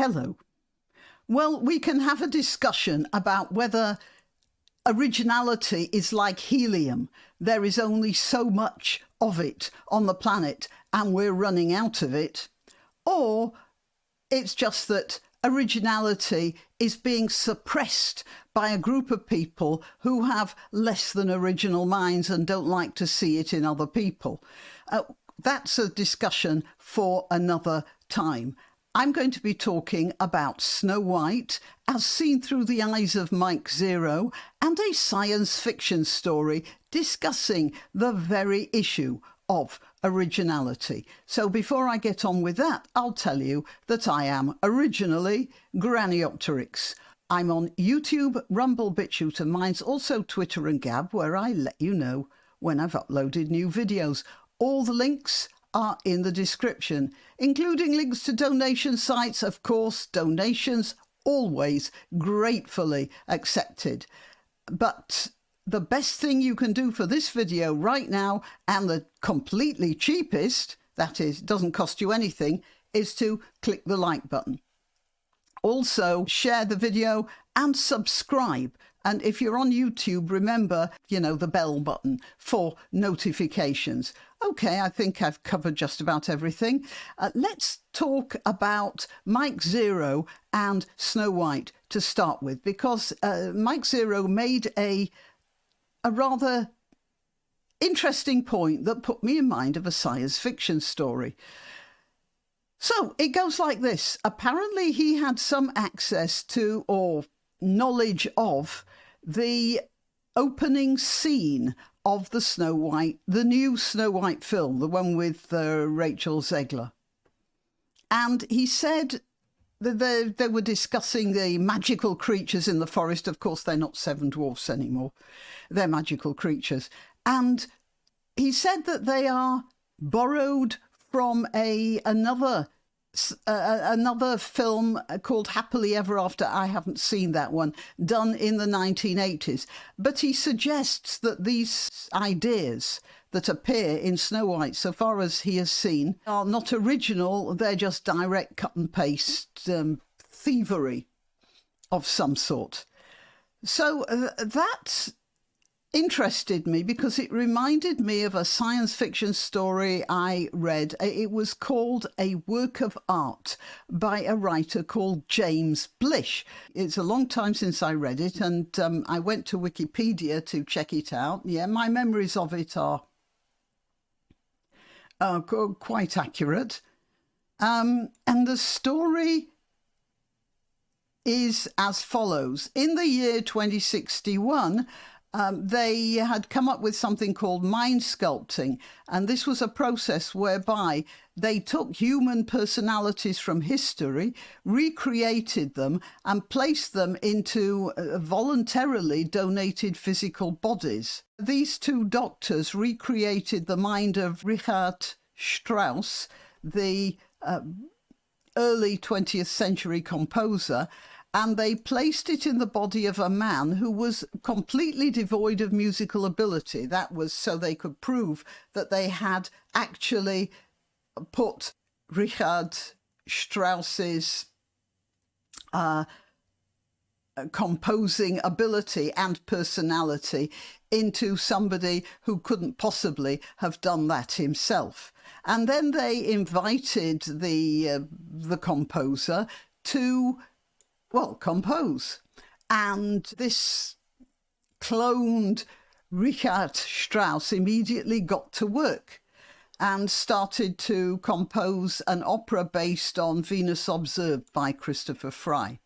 Hello. Well, we can have a discussion about whether originality is like helium. There is only so much of it on the planet and we're running out of it. Or it's just that originality is being suppressed by a group of people who have less than original minds and don't like to see it in other people. That's a discussion for another time. I'm going to be talking about Snow White as seen through the eyes of Mike Zero and a science fiction story discussing the very issue of originality. So before I get on with that, I'll tell you that I am originally Graniopteryx. I'm on YouTube, Rumble, BitChute and Minds, also Twitter and Gab, where I let you know when I've uploaded new videos. All the links are in the description, including links to donation sites. Of course, donations always gratefully accepted. But the best thing you can do for this video right now, and the completely cheapest, that is, doesn't cost you anything, is to click the like button. Also, share the video and subscribe. And if you're on YouTube, remember, the bell button for notifications. Okay, I think I've covered just about everything. Let's talk about Mike Zero and Snow White to start with, because Mike Zero made a rather interesting point that put me in mind of a science fiction story. So it goes like this. Apparently he had some access to or knowledge of the opening scene of the new Snow White film, the one with Rachel Zegler. And he said that they were discussing the magical creatures in the forest. Of course, they're not seven dwarfs anymore. They're magical creatures. And he said that they are borrowed from another film called Happily Ever After. I haven't seen that one, done in the 1980s. But he suggests that these ideas that appear in Snow White, so far as he has seen, are not original. They're just direct cut and paste thievery of some sort. So that interested me because it reminded me of a science fiction story I read. It was called A Work of Art by a writer called James Blish. It's a long time since I read it, and I went to Wikipedia to check it out. Yeah, my memories of it are quite accurate. And the story is as follows. In the year 2061, they had come up with something called mind sculpting. And this was a process whereby they took human personalities from history, recreated them, and placed them into voluntarily donated physical bodies. These two doctors recreated the mind of Richard Strauss, the early 20th century composer, and they placed it in the body of a man who was completely devoid of musical ability. That was so they could prove that they had actually put Richard Strauss's composing ability and personality into somebody who couldn't possibly have done that himself. And then they invited the composer to compose. And this cloned Richard Strauss immediately got to work and started to compose an opera based on Venus Observed by Christopher Fry.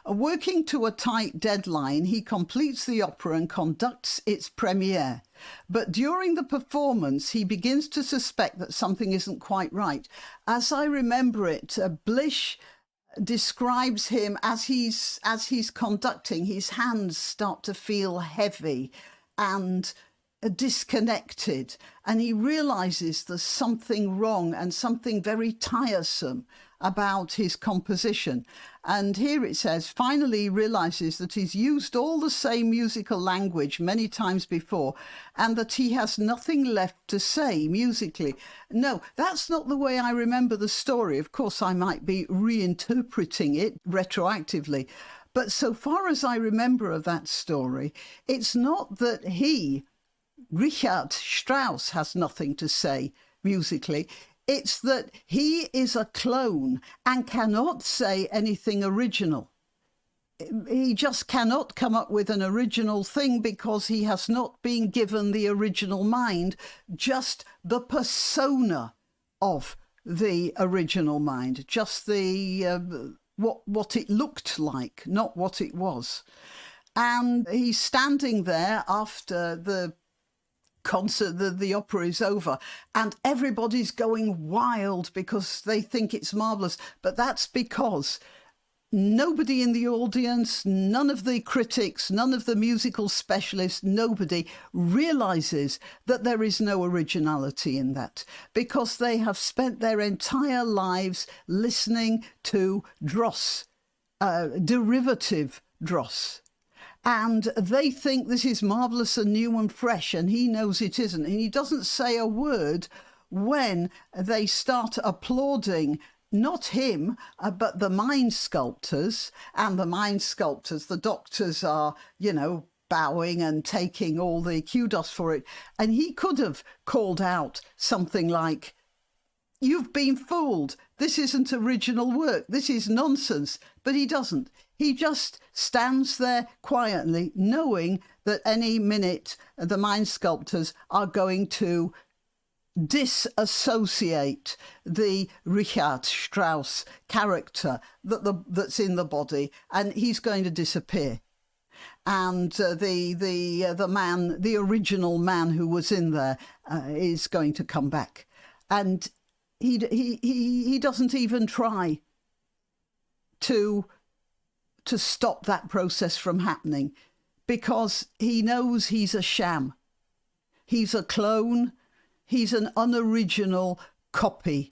Working to a tight deadline, he completes the opera and conducts its premiere. But during the performance, he begins to suspect that something isn't quite right. As I remember it, Blish describes him as he's conducting, his hands start to feel heavy and disconnected, and he realizes there's something wrong and something very tiresome about his composition. And here it says, finally he realizes that he's used all the same musical language many times before and that he has nothing left to say musically. No, that's not the way I remember the story. Of course, I might be reinterpreting it retroactively. But so far as I remember of that story, it's not that Richard Strauss, has nothing to say musically. It's that he is a clone and cannot say anything original. He just cannot come up with an original thing because he has not been given the original mind, just the persona of the original mind, just the what it looked like, not what it was. And he's standing there after the concert, the opera is over, and everybody's going wild because they think it's marvellous. But that's because nobody in the audience, none of the critics, none of the musical specialists, nobody realises that there is no originality in that, because they have spent their entire lives listening to dross, derivative dross. And they think this is marvellous and new and fresh, and he knows it isn't. And he doesn't say a word when they start applauding not him, but the mind sculptors. And the mind sculptors, the doctors are, bowing and taking all the kudos for it. And he could have called out something like, "You've been fooled. This isn't original work. This is nonsense." But he doesn't. He just stands there quietly, knowing that any minute the mind sculptors are going to disassociate the Richard Strauss character that's in the body, and he's going to disappear. And the man, the original man who was in there, is going to come back, and he doesn't even try to stop that process from happening, because he knows he's a sham. He's a clone. He's an unoriginal copy,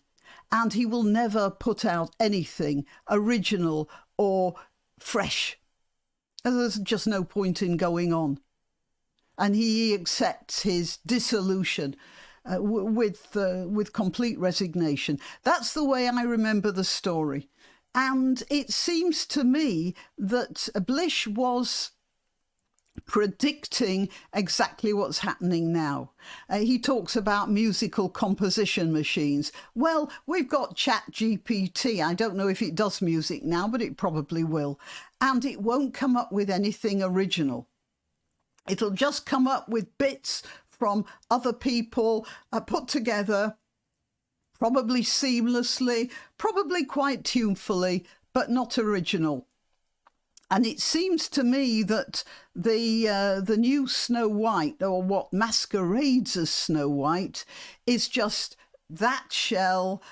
and he will never put out anything original or fresh. There's just no point in going on. And he accepts his dissolution with complete resignation. That's the way I remember the story. And it seems to me that Blish was predicting exactly what's happening now. He talks about musical composition machines. Well, we've got ChatGPT. I don't know if it does music now, but it probably will. And it won't come up with anything original. It'll just come up with bits from other people put together, probably seamlessly, probably quite tunefully, but not original. And it seems to me that the new Snow White, or what masquerades as Snow White, is just that shell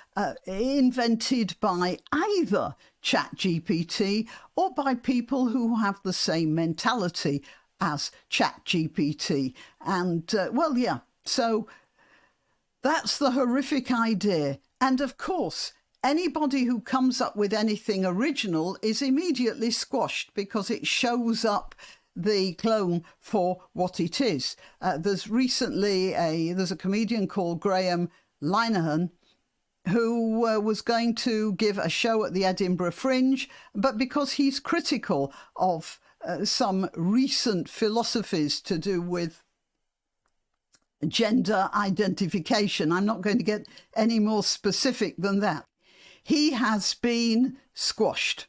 invented by either ChatGPT or by people who have the same mentality as ChatGPT. And, well, yeah, so that's the horrific idea. And, of course, anybody who comes up with anything original is immediately squashed, because it shows up the clone for what it is. There's a comedian called Graham Linehan who was going to give a show at the Edinburgh Fringe, but because he's critical of some recent philosophies to do with gender identification, I'm not going to get any more specific than that, he has been squashed.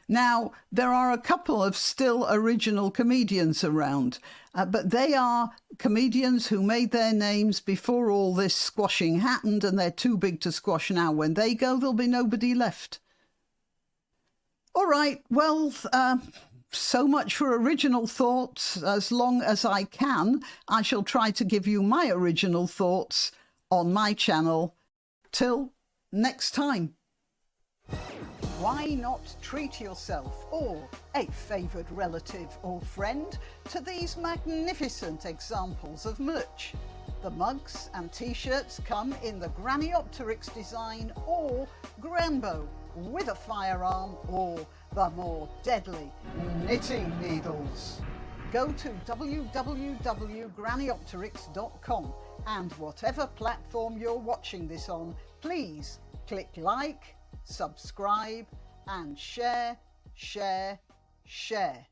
Now, there are a couple of still original comedians around, but they are comedians who made their names before all this squashing happened, and they're too big to squash now. When they go, there'll be nobody left. All right, well, so much for original thoughts. As long as I can, I shall try to give you my original thoughts on my channel. Till next time. Why not treat yourself or a favoured relative or friend to these magnificent examples of merch? The mugs and t-shirts come in the Graniopteryx design or Granbow with a firearm or the more deadly knitting needles. Go to www.graniopteryx.com and whatever platform you're watching this on, please click like, subscribe and share, share, share.